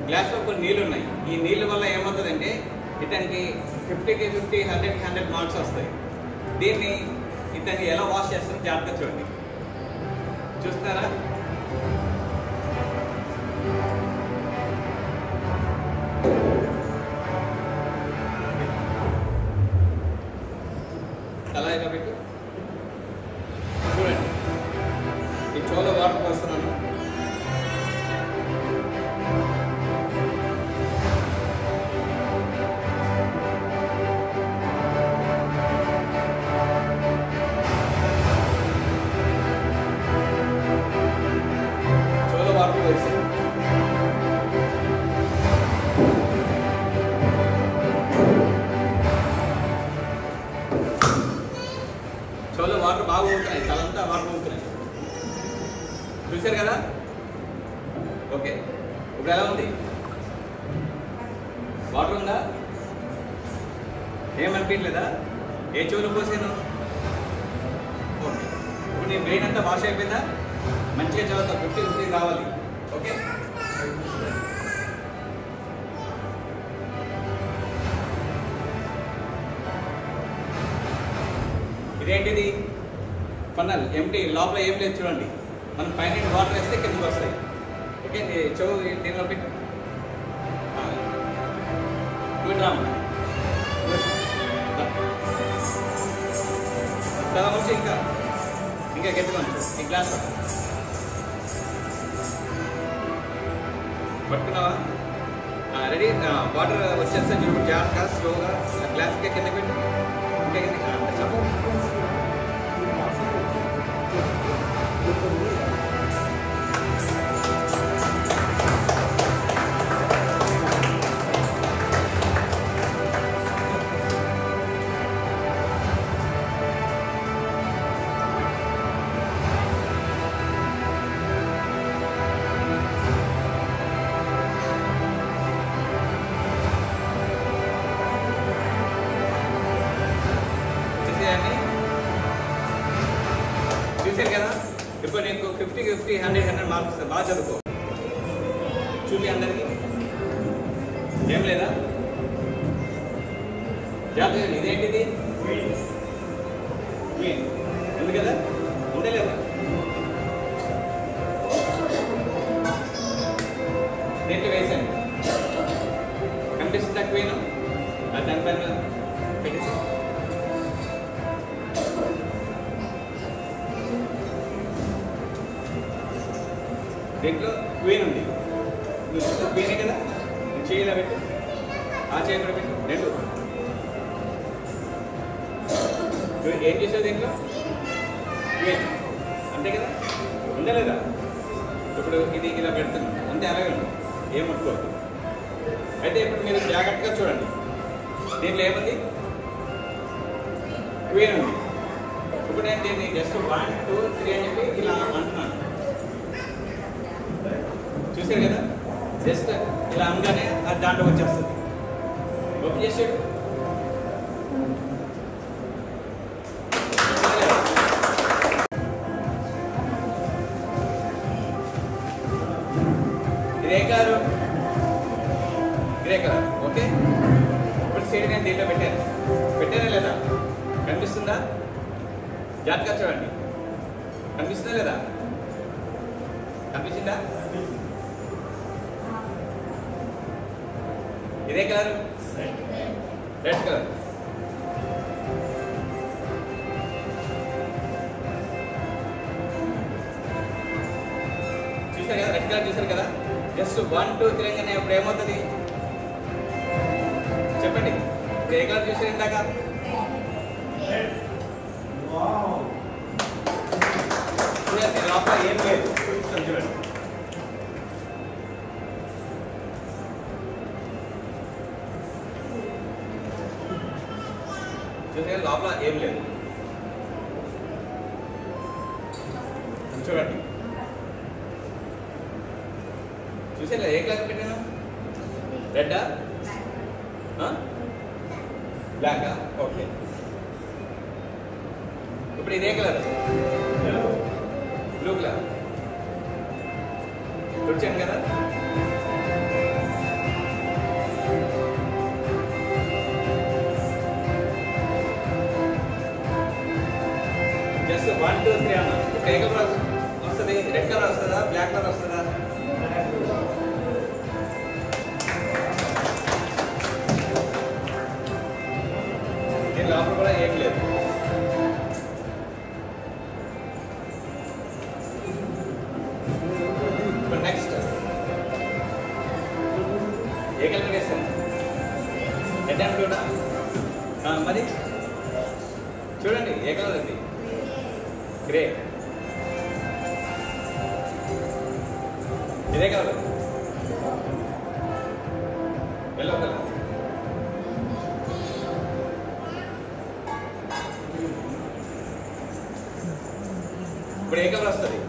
గ్లాస్లో కొన్ని నీళ్ళు ఉన్నాయి. ఈ నీళ్ళ వల్ల ఏమవుతుందంటే ఇతనికి 50కి 50, 100కి 100 మార్క్స్ వస్తాయి. దీన్ని ఇతన్ని ఎలా వాష్ చేస్తారో జాగ్రత్తగా చూడండి. చూస్తున్నారా? అలా కాబట్టి చూడండి, ఈ చోలో వాటర్ పోస్తున్నాను. చోలో వాటర్ పోసి చోలో వాటర్ బాగా ఊరుతున్నాయి, తలంతా వాటర్ ఊరుతున్నాయి. చూశారు కదా? ఓకే, ఇప్పుడు ఎలా ఉంది? వాటర్ ఉందా? ఏమనిపించలేదా? ఏ చెవులు పోసాను? ఓకే, ఇప్పుడు నీ బ్రెయిన్ అంతా వాష్ అయిపోయిందా? మంచిగా చదువుతా, 50 రావాలి. ఓకే, ఇదేంటిది? ఫన్నల్ ఎంటీ, లోపల ఏం లేదు చూడండి. మనం పైన వాటర్ వేస్తే కిందకి వస్తాయి. ఓకే, చెవు దీనిలో పెట్టు. రాము చాలా మంచి, ఇంకా గట్టిగా ఈ గ్లాస్ పట్టుకున్నావా? రెడీ? వాటర్ వచ్చేస్తే చూడు, జాగ్రత్తగా స్లోగా గ్లాస్ కింద పెట్టు. ఇంకా కింద చూసారు కదా? ఇప్పుడు నీకు 50కి 50, 100 మార్క్స్ వస్తాయి. బాగా చదువుకో. చూపి అందరికి. ఏం లేదా? జాగ్రత్త. ఇదేంటిది? క్వీన్ ఉంది కదా? ఉండే లేదా? దేంట్లో వేసాను? కనిపిస్తుందా క్వీన్? దానిపైన పెట్టేసి దీంట్లో క్వీన్ ఉంది. క్వీనే కదా? చేయాల పెట్టు, ఆ చేయ కూడా పెట్టు, రెండు. ఏం చేసావు దీంట్లో? క్వీన్ అంతే కదా? ఉందా లేదా? ఇప్పుడు ఇది ఇలా పెడుతున్నాం అంతే, అలాగే ఉంది, ఏం ముట్టుకోవద్దు. అయితే ఇప్పుడు మీరు జాగ్రత్తగా చూడండి. దీంట్లో ఏముంది? క్వీన్ ఉంది. ఇప్పుడు నేను దీన్ని జస్ట్ 1, 2, 3 అని చెప్పి ఇలా అంటున్నాను. చూసారు కదా? జస్ట్ ఇలా అనగానే అది దాంట్లో వచ్చేస్తుంది. ఓపెన్ చేసాడు. Grey colour, grey colour. Okay, ఇప్పుడు సైడ్ నేను దీంట్లో పెట్టానా లేదా? కనిపిస్తుందా? జాగ్రత్తగా చూడండి. కనిపిస్తుందా లేదా? కనిపించిందా? ఇదే కలర్, రెడ్ కలర్. చూసారు కదా? రెడ్ కలర్ చూసారు కదా? జస్ట్ 1, 2, 3 అని ఇప్పుడు ఏమవుతుంది చెప్పండి? ఏ కలర్ చూసారు ఇందాక? చూడండి, లోపల ఏం లేదు. చూడండి, లోపల ఏం లేదు. చూడండి, చూసారా? ఏ కలర్ పెట్టాను? రెడ్డా? బ్లాకా? ఓకే, ఇప్పుడు ఇదే కలర్, బ్లూ కలర్. చూడండి కదా? 1 2 3 అన్నా. ఇప్పుడు ఏ కలర్ వస్తుంది? రెడ్ కలర్ వస్తుందా, బ్లాక్ కలర్ వస్తుందా? దీని లోపల కూడా ఏం లేదు. ఇప్పుడు నెక్స్ట్ ఏ కలర్ వేస్తాను? రెడ్ అండ్ బ్లూనా? మరి చూడండి ఏ కలర్ అది? గ్రే. ఇదే కలర్, ఎల్లో కలర్. ఇప్పుడు ఏ కలర్ వస్తుంది?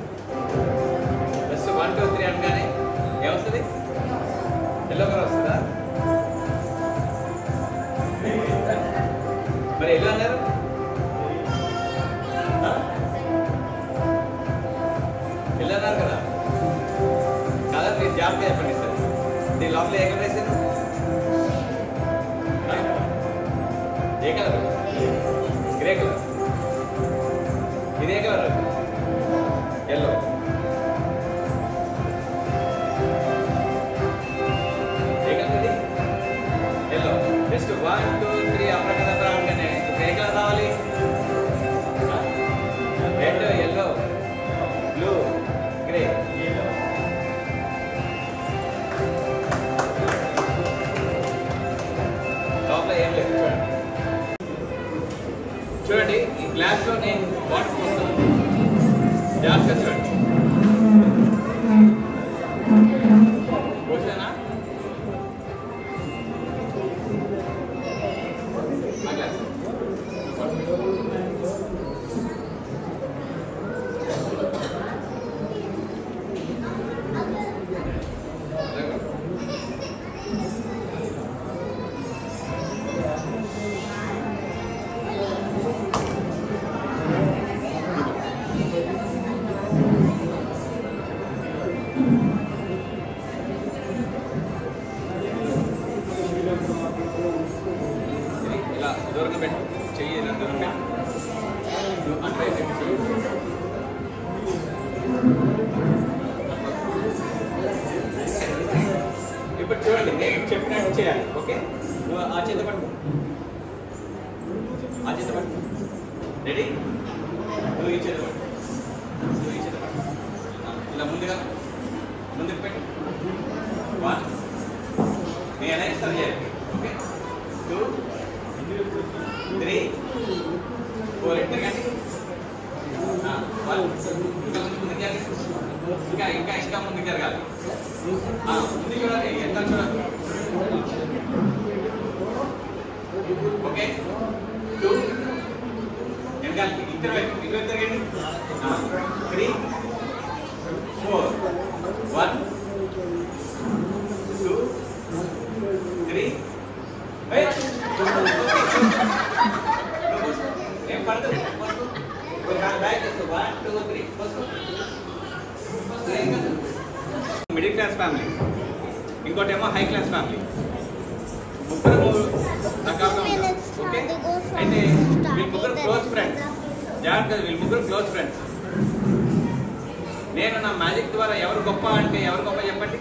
జస్ట్ 1 2 3 అనగానే ఏమొస్తుంది? ఎల్లో కలర్ వస్తుందా? మరి ఎల్లో అన్నారు ఎల్లో అన్నారు కదా. కలర్ మీరు జాబ్గా చెప్పండి సార్. దీని లోపల ఏ కలర్ వేసాను? ఏ కలర్? Grey colour. ఇదే కలర్ ఎల్లో. ఏ కలర్ ఇది? ఎల్లో. జస్ట్ 1 2 3 అప్రకదప్రా అనగానే ఇప్పుడు ఏ కలర్ రావాలి? Red, yellow, blue, grey. లోపల ఏం లేదు. చూడండి ఈ గ్లాస్లో నేను వాటర్ పోస్తాను. జాగ్రత్తగా చూడండి. పోసానా? ఆ గ్లాస్ ఇలా దూరంగా పెట్టు. చెయ్యి ఇలా దూరం పెట్టు. అంటే ఇప్పుడు చూడండి నేను చెప్పినట్టు చేయాలి. ఓకే, నువ్వు ఆ చేత పట్టు, ఆ చేత పట్టు. రెడీ? నువ్వు ఈ చేత పట్టు, నువ్వు ఈ చేత పట్టు. ఇలా ముందుగా ముందుకు పెట్టు. 1 నేను ఎలా ఇస్తాను చేయాలి. ఓకే, 2 3 4 ఎక్కడికండి? 1 ఇంకా ముందుకు జరగాలి. ఇంకా ఇంకా ఇంకా ముందుకు జరగాలి. ముందు చూడాలి, ఎంత చూడాలి. ఓకే, 2 వెనకాలి. ఇద్దరు ఇద్దరు తిరగండి. 3 4 1 2 3 ఏం పడుతుంది? బ్యాక్ 1 2 3 మిడిల్ క్లాస్ ఫ్యామిలీ, ఇంకోటేమో హై క్లాస్ ఫ్యామిలీ. ముగ్గురు రకాలుగా ఉంటారు. ఓకే, అయితే వీళ్ళు ముగ్గురు క్లోజ్ ఫ్రెండ్స్. జాగ్రత్త, వీళ్ళు ముగ్గురు క్లోజ్ ఫ్రెండ్స్. నేను నా మ్యాజిక్ ద్వారా ఎవరు గొప్ప అంటే ఎవరు గొప్ప చెప్పండి.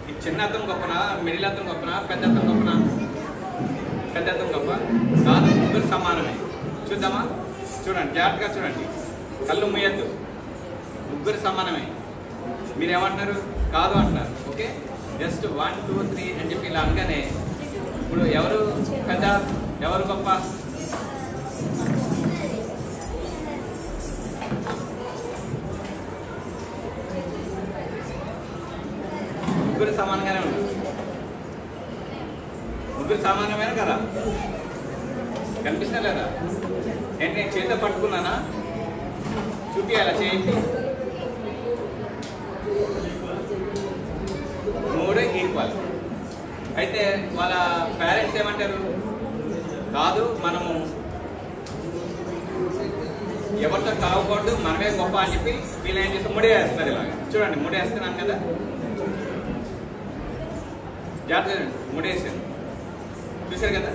ఈ చిన్న అర్థం గొప్పనా, మిడిల్ అర్థం గొప్పనా, పెద్ద అర్థం గొప్పనా? పెద్ద అర్థం గొప్ప కాదు, ముగ్గురు సమానమే. చూద్దామా? చూడండి, జాగ్రత్తగా చూడండి, కళ్ళు ముయ్యద్దు. ముగ్గురు సమానమే. మీరేమంటున్నారు? కాదు అంటున్నారు. ఓకే, జస్ట్ 1 2 3 అని చెప్పి ఇలా అనగానే ఇప్పుడు ఎవరు పెద్ద, ఎవరు గొప్ప? ముగ్గురు సమానంగానే ఉన్నారు. ముగ్గురు సమానమైన కదా, కనిపిస్తా లేదా? ఏంటి నేను చేత పట్టుకున్నానా? చూపియాలా చేయండి. 3 ఈక్వల్. అయితే వాళ్ళ పేరెంట్స్ ఏమంటారు? కాదు, మనము ఎవరితో కావకూడదు, మనమే గొప్ప అని చెప్పి వీళ్ళు ఏం చేస్తే ముడేస్తారు. ఇలాగ చూడండి, ముడేస్తున్నాను కదా, జాగ్రత్త ముడేసాను. చూసారు కదా?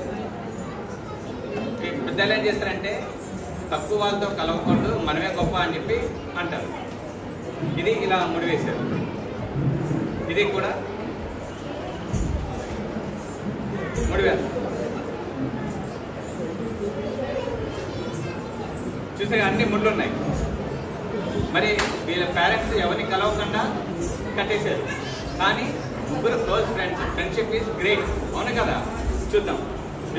పెద్దలు ఏం చేస్తారంటే తక్కువ వాళ్ళతో కలవకూడదు, మనమే గొప్ప అని చెప్పి అంటారు. ఇది ఇలా ముడివేశారు. ఇది కూడా ముడివేస్తారు. చూస్తే అన్ని ముళ్ళు ఉన్నాయి. మరి వీళ్ళ పేరెంట్స్ ఎవరిని కలవకుండా కట్టేశారు. కానీ ముగ్గురు close friends, friendship is great. అవును కదా? చూద్దాం.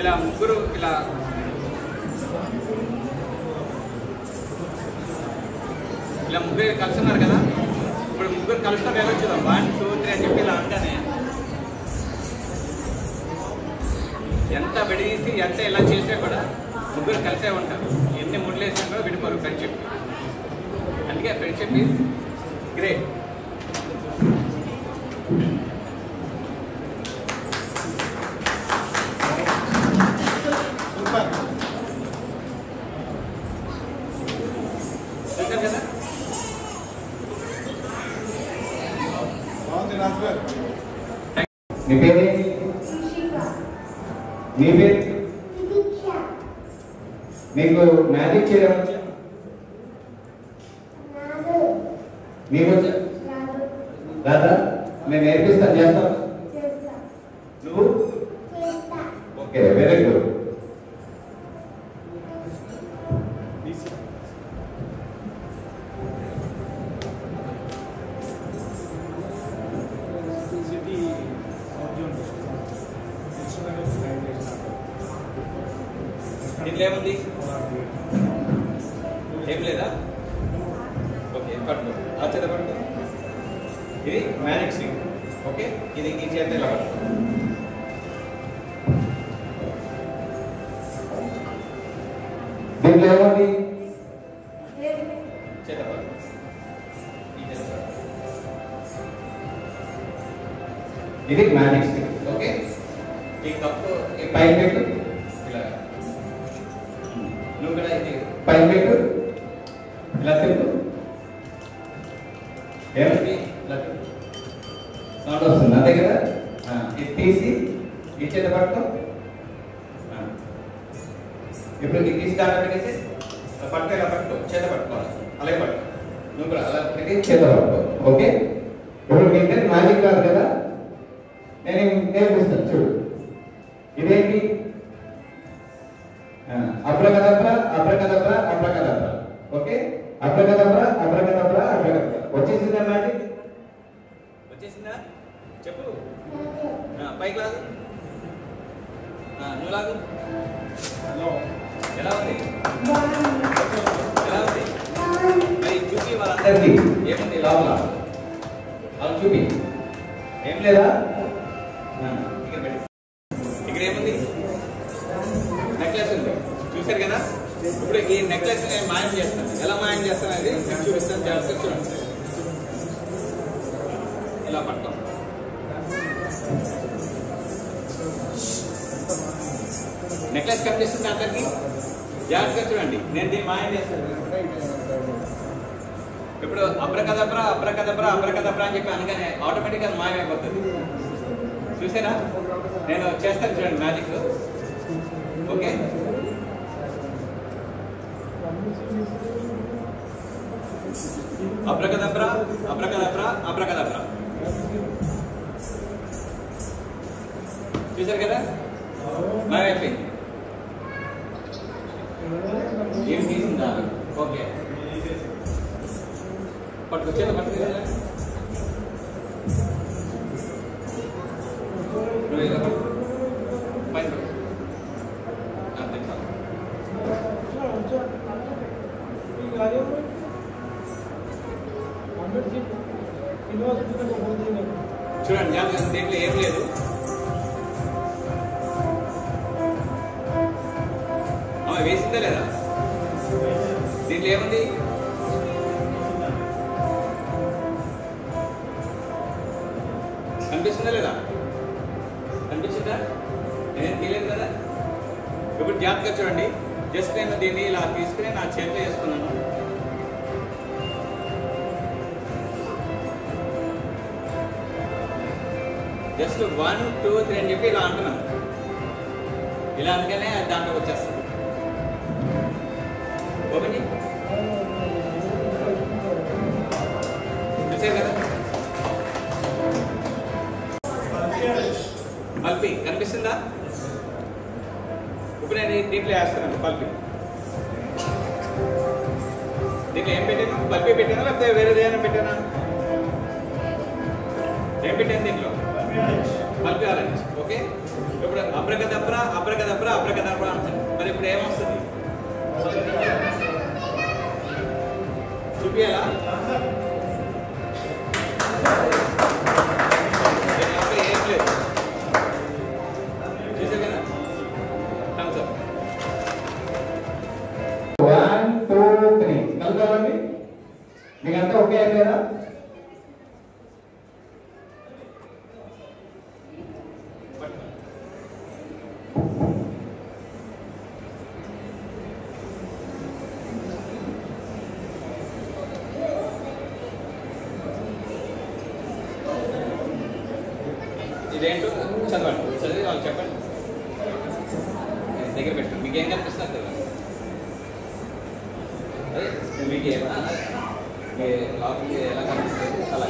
ఇలా ముగ్గురు ఇలా ముగ్గురు కలుస్తున్నారు కదా. ఇప్పుడు ముగ్గురు కలుస్తాం వెళ్ళొచ్చుదాం. 1 2 3 అని చెప్పి ఇలా అంటానే ఎంత విడదీసి ఎంత ఇలా చేసినా కూడా ముగ్గురు కలిసే ఉంటారు. ఎన్ని ముళ్ళు వేసినా కూడా విడిపోరు ఫ్రెండ్షిప్. అందుకే ఫ్రెండ్షిప్ ఈజ్ గ్రేట్. చూసారు కదా? మీ పేరేంటి? మీ పేరు? మీకు మ్యాజిక్ చేయడం వచ్చా? మీకు వచ్చా? రాదా? నేను నేర్పిస్తాను, చేస్తాను. నువ్వు? Okay, very good. దీంట్లో ఏముంది? ఏం లేదా? ఓకే, పట్టుకో. ఆ చేత పట్టుకో. ఇది మ్యాజిక్ స్టిక్. ఓకే, ఇది ఈ చేత ఇలా పట్టుకో. దీంట్లో ఏముంది? చేత పట్టుకో. ఈ చేత పట్టుకో. ఇది మ్యాజిక్ స్టిక్. ఓకే, ఈ కప్పు ఈ పైన పెట్టు. ఇలా నువ్వు కూడా ఇది పైన పెట్టు. ఇలా తిప్పు. ఏమిటి? సౌండ్ వస్తుంది, అంతే కదా? ఇది తీసి ఈ చేత పట్టుకో. ఇప్పుడు ఇది తీసి దాంట్లో పెట్టేసి పట్టుకో. ఇలా పట్టుకో, చేత పట్టుకోవాలి. అలాగే పట్టుకో. నువ్వు కూడా అలా పెట్టి చేత పట్టుకో. ఓకే, ఇప్పుడు మీకు మ్యాజిక్ కాదు కదా, నేను నేర్పిస్తాను. చూడు, ఇదేంటి? Abracadabra abracadabra abracadabra. Okay, abracadabra abracadabra abracadabra. వచ్చేసిందా మ్యాజిక్? వచ్చేసిందా? చెప్పు. పైకి లాగు. నువ్వు లాగు. ఎలా ఉంది? ఎలా ఉంది? మరి చూపి వాళ్ళందరికీ ఏముంది లోపల. వాళ్ళు చూపి. ఏం లేదా? ఇక్కడ పెట్టి. ఇక్కడ ఏముంది? నెక్లెస్ ఉంది. చూశారు కదా? ఇప్పుడు ఈ నెక్లెస్ నేను మాయం చేస్తాను. ఎలా మాయం చేస్తాను అది నేను చూపిస్తాను. జాగ్రత్తగా చూడండి. ఇలా పట్టుకోం. నెక్లెస్ కనిపిస్తుంది అందరికి. జాగ్రత్తగా చూడండి. నేను దీన్ని మాయం చేస్తాను. ఇప్పుడు అబ్రకదబ్రా అబ్రకదబ్రా అబ్రకదబ్రా అని చెప్పి అనగానే ఆటోమేటిక్గా మాయమైపోతుంది. చూసారా? నేను చేస్తాను చూడండి magic. Okay, abracadabra abracadabra abracadabra. చూసారు కదా? మాయమైపోయింది. ఏం తీసిందా? ఓకే, పట్టుకొచ్చేదా? పట్టుకు పైన చూడండి. జాగ్రత్త, దీంట్లో ఏం లేదు. వేసిందా లేదా? దీంట్లో ఏముంది? కనిపిస్తుందా లేదా? కనిపించిందా? నేనేం తెలియదు కదా. ఇప్పుడు జాగ్రత్తగా చూడండి. జస్ట్ నేను దీన్ని ఇలా తీసుకుని నా చేతిలో వేసుకున్నాను. జస్ట్ 1 2 3 అని చెప్పి ఇలా అంటున్నాను. ఇలా అందుకనే దాంట్లోకి వచ్చేస్తుంది. ఓపెన్ చేయి. చూసారు కదా పల్పి కనిపిస్తుందా? ఇప్పుడు నేను దీంట్లో వేస్తున్నాను పల్పి. దీంట్లో ఏం పెట్టాను? పల్పి పెట్టానా లేకపోతే వేరే ఏదైనా పెట్టానా? ఏం పెట్టాను దీంట్లో? Pulpy orange. ఓకే, ఇప్పుడు అబ్రకదబ్రా అబ్రకదబ్రా అబ్రకదబ్రా అంటాను. మరి ఇప్పుడు ఏమొస్తుంది? చూపియాలా? ఏం లేదు. చూసారు కదా? Thums up. 1 2 3 కలుద్దామండి. మీకంతా ఓకే అయిపోయారా? ఇదేంటో చదవండి, చదివి వాళ్ళు చెప్పండి. దగ్గర పెట్టండి. మీకు ఏం కనిపిస్తుంది కదా? అదే మీకు లోపలికి ఎలా కనిపిస్తుంది అలా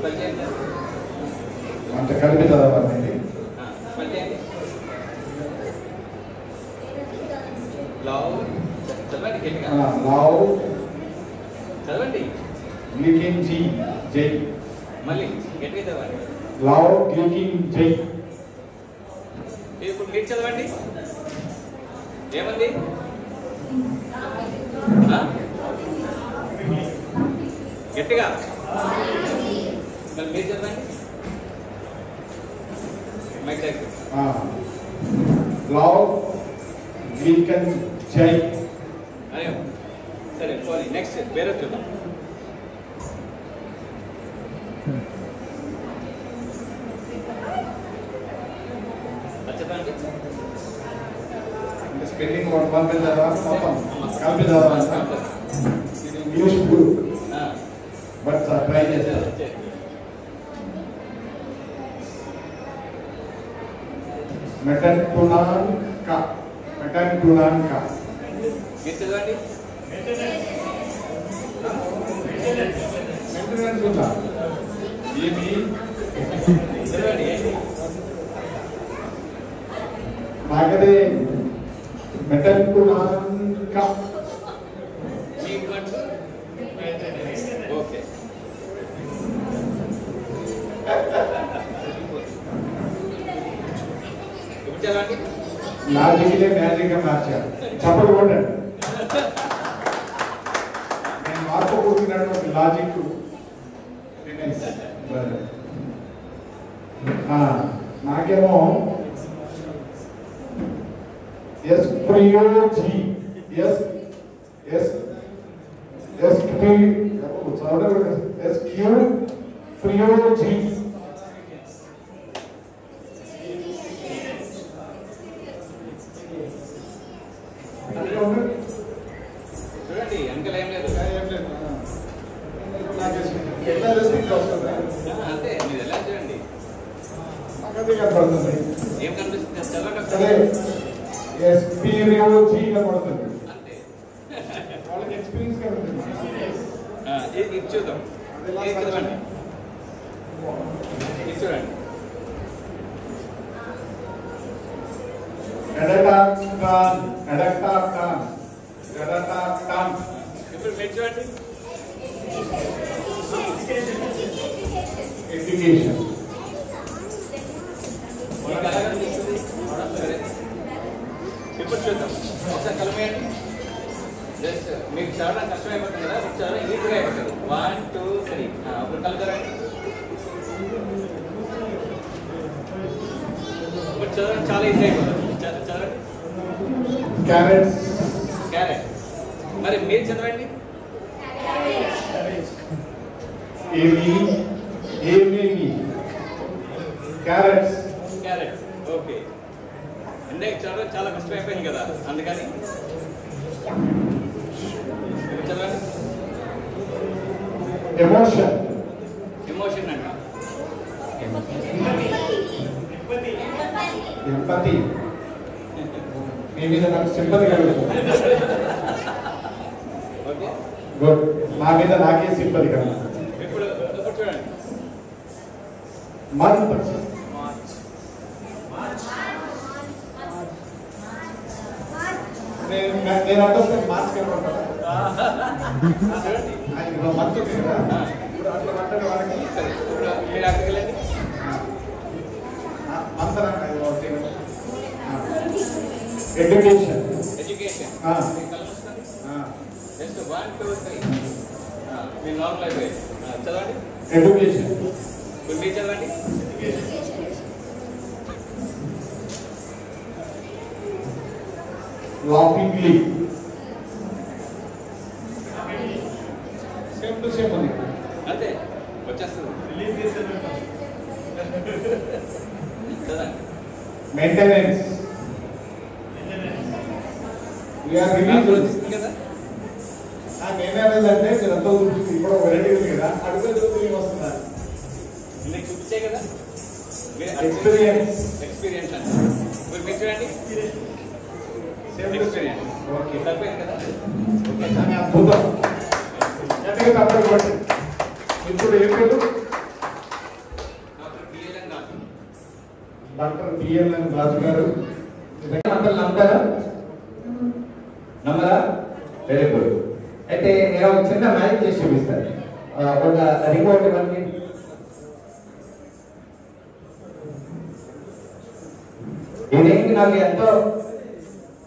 పని చేయండి. అంత కలిపి చదవాలండి. పని చేయండి. లవ్ చదవండి గట్టిగా. లవ్ చదవండి. క్లికింగ్ జీ జై. మళ్ళీ గట్టిగా చదవండి. లవ్ క్లికింగ్ జై. ఇప్పుడు మీరు చదవండి. ఏమంది? గట్టిగా. మరి మీరు చదవండి. మైక్ దగ్గర. లవ్ క్లికింగ్ జై. అయ్యో సరే సారీ. నెక్స్ట్ వేరే చూద్దాం. చెప్పండి. స్పెల్లింగ్ వన్ మీద మొత్తం కలిపి చదవాలి. ఇంగ్లీష్ బుక్ బట్ ట్రై చేశారు. మెటన్ టునాన్ కా. మెటన్ టునాన్ కా. మీరు చదవండి. మెయింటెనెన్స్ ఉందా? ఏమి చదవండి. ఏంటి? నాకదే మెటన్ టునాన్ కా. మీకు అంటూ ఓకే. ఇప్పుడు చదవండి. లాజిక్లే మ్యాజిక్ గా మార్చారు. చప్పలు కొట్టండి. నేను మార్పు కూర్చున్నటువంటి లాజిక్ నాకేమో ఎస్ ప్రియోజీ ఎస్ ఎస్ ఎస్ ఎస్ క్యూ ప్రియోజీ. చూడండి అంకల్ ఏం లేదు. అంతే మీరు ఎలా చూడండి. ఏం కనిపిస్తుంది? చదవండి. అంతే. వాళ్ళకి ఎక్స్పీరియన్స్ గా ఉంటుంది. ఇది చూద్దాం. ఇది చదవండి. ఇది చూడండి. ఇప్పుడు మీరు చూడండి. ఎడ్యుకేషన్. మీకు ఎలా కనిపిస్తుంది? సరే ఇప్పుడు చూద్దాం. ఒకసారి కలమేయండి. జస్ట్ మీకు చదవడం కష్టమైపోతుంది కదా, మీకు చదవడం ఈజీగా అయిపోతుంది. 1 2 3 అప్పుడు కలుగుతారండి. ఇప్పుడు చదవడం చాలా ఈజీ అయిపోతుంది. చదవండి. క్యారెట్స్. క్యారెట్. మరి మీరు చదవండి. క్యారెట్స్. క్యారెట్. ఓకే. ఇందాక చదవడం చాలా కష్టమైపోయింది కదా, అందుకని చదవండి. ఎమోషన్. ఎమోషన్ అంట. ఎంపతి. మీ మీద నాకు సింపతి కలుగుతుంది. Okay, good. మా మీద నాకే సింపతి కదా. ఇప్పుడు చూడండి. మంత్ నేను అంటే మార్క్స్ మంత్ ఉంది కదా, ఇప్పుడు అట్లా మాట్లాడే వాళ్ళకి సరే, ఇప్పుడు మీరు అక్కడికి వెళ్ళండి. అంతరా ఎడ్యుకేషన్ ఎడ్యుకేషన్ ఆ. మీకు కలుస్తుంది. జస్ట్ 1 2 3 మీరు నార్మల్ అయిపోయి చదవండి. ఎడ్యుకేషన్ ఇప్పుడు మీరు చదవండి. లాఫింగ్లీ సేమ్ టు సేమ్ ఉంది. అంతే వచ్చేస్తుంది. చదవండి. మెయింటెనెన్స్ వీఆర్ నాకు రిలీజ్. వచ్చింది కదా. నేనేదంటే మీరు అంతా చూపించి ఇప్పుడు వెరైటీ ఉంది కదా, అడుగులు చూసి వస్తున్నారు. మీకు చూపించే కదా ఎక్స్పీరియన్స్ ఎక్స్పీరియన్స్ అంటే మీరు చూడండి. Experience okay. సరిపోయింది కదా. ఓకే దాని అద్భుతం. గట్టిగా తప్పదు కొట్టి. ఇప్పుడు ఏం పేరు? Doctor BLN Raju. Doctor BLN Raju garu. అందరు నమ్ముతారా? నమ్మరా? Very good. అయితే నేను ఒక చిన్న మ్యాజిక్ చేసి చూపిస్తాను. ఒక రిపోర్ట్ ఇవ్వండి. ఇదేంటి నాకు ఎంతో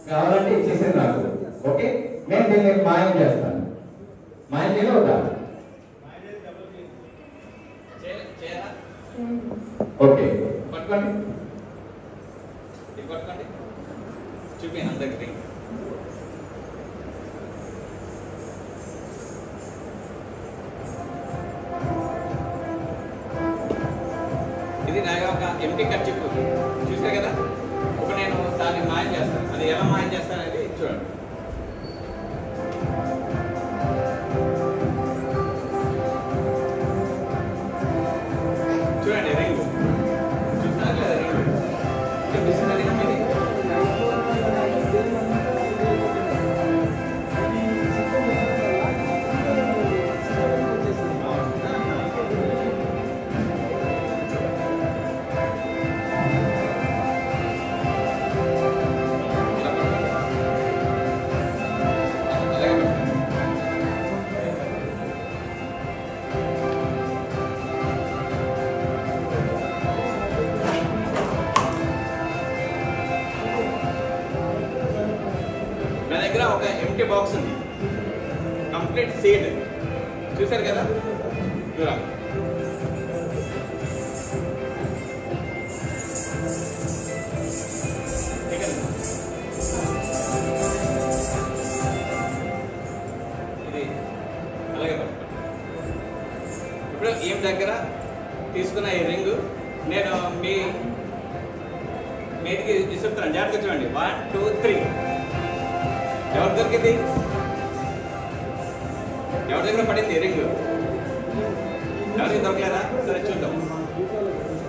కావాలంటే ఇచ్చేసింది నాకు. ఓకే, నేను దీన్ని మాయం చేస్తాను. మాయం చేయవద్దా? చేయరా? ఓకే, పట్టుకోండి. ఇది పట్టుకోండి. చూపి అందరికి. ఇది నా ఒక ఎంటీ కర్చీఫ్ చూసే కదా. ఇప్పుడు నేను దాన్ని మాయం చేస్తాను. అది ఎలా మాయం చేస్తాను అనేది చూడండి. చూడండి రింగ్ చూస్తున్నారు లేదా? రింగ్ చూపిస్తున్నా రింగ్ ఇది. నా దగ్గర ఒక ఎంటీ బాక్స్ ఉంది, కంప్లీట్ సీడ్. చూసారు కదా. చూడ ఇది అలాగే పట్టుకోండి. ఇప్పుడు ఈమె దగ్గర తీసుకున్న ఈ రింగ్ నేను మీదికి విసురుతున్నాను. జాగ్రత్తగా చూడండి. 1 2 3. ఎవరి దొరికింది? ఎవరి దగ్గర పడింది రింగ్? ఎవరికి దొరకలేదా? సరే చూద్దాం.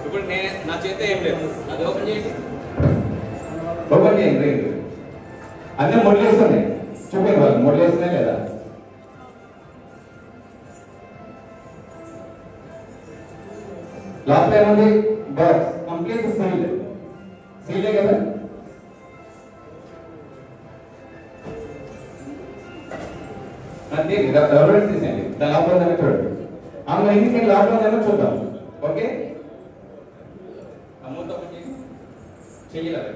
ఇప్పుడు నా చేత ఏం లేదు, అది ఓపెన్ చేయండి. ఓపెన్ చేయండి రింగ్. అన్నీ మొదలేస్తున్నాయి. చూపించండి వాళ్ళు మొదలేస్తున్నాయి లేదా? లాస్ట్ టైం ఉంది బాక్స్ కంప్లీట్ సీల్. సీలే కదా. ఎవరు తీసేయండి. దాని లోపల ఉందని చూడండి. ఆమె ఇంటికి లోపల ఉందని చూద్దాం. ఓకే, అమ్మతో ఓపెన్ చేయండి. చెయ్యలేదు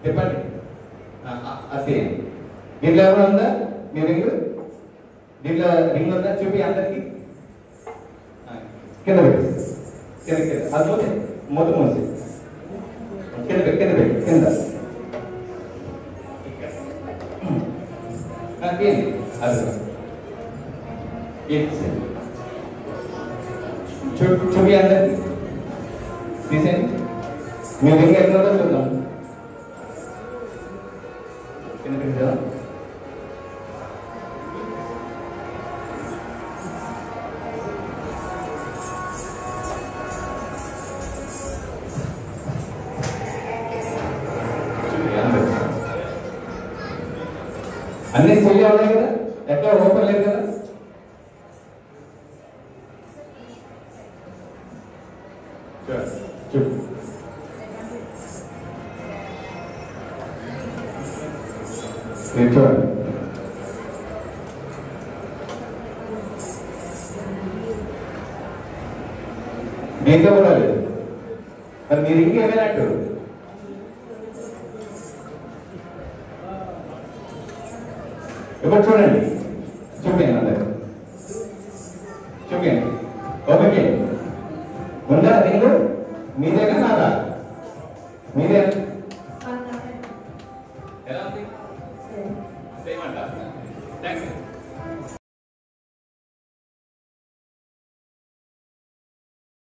చెప్పండి. అదే దీంట్లో ఎవరు ఉందా? మీ రింగ్ దీంట్లో రింగ్ ఉందా? చూపి అందరికి. కింద పెట్టి కింద కింద అది పోతే మొదటి మోసి కింద పెట్టి కింద పెట్టి కింద అది చూపి అందరికి తీసేయండి. మీ రింగ్ ఎక్కడ ఉందో చూద్దాం. కింద పెట్టా. అన్ని చెయ్యి ఉన్నాయి కదా, ఎక్కడ ఓపెన్ లేదు కదా. చూడు చూడండి. మీతో కూడా లేదు. మరి మీరు ఇంకేమైనట్టు ఇప్పుడు చూడండి, చూపించండి అందరు, చూపించండి. ఓకే, ఉందా రింగు? మీదేనా నాదా? మీదే.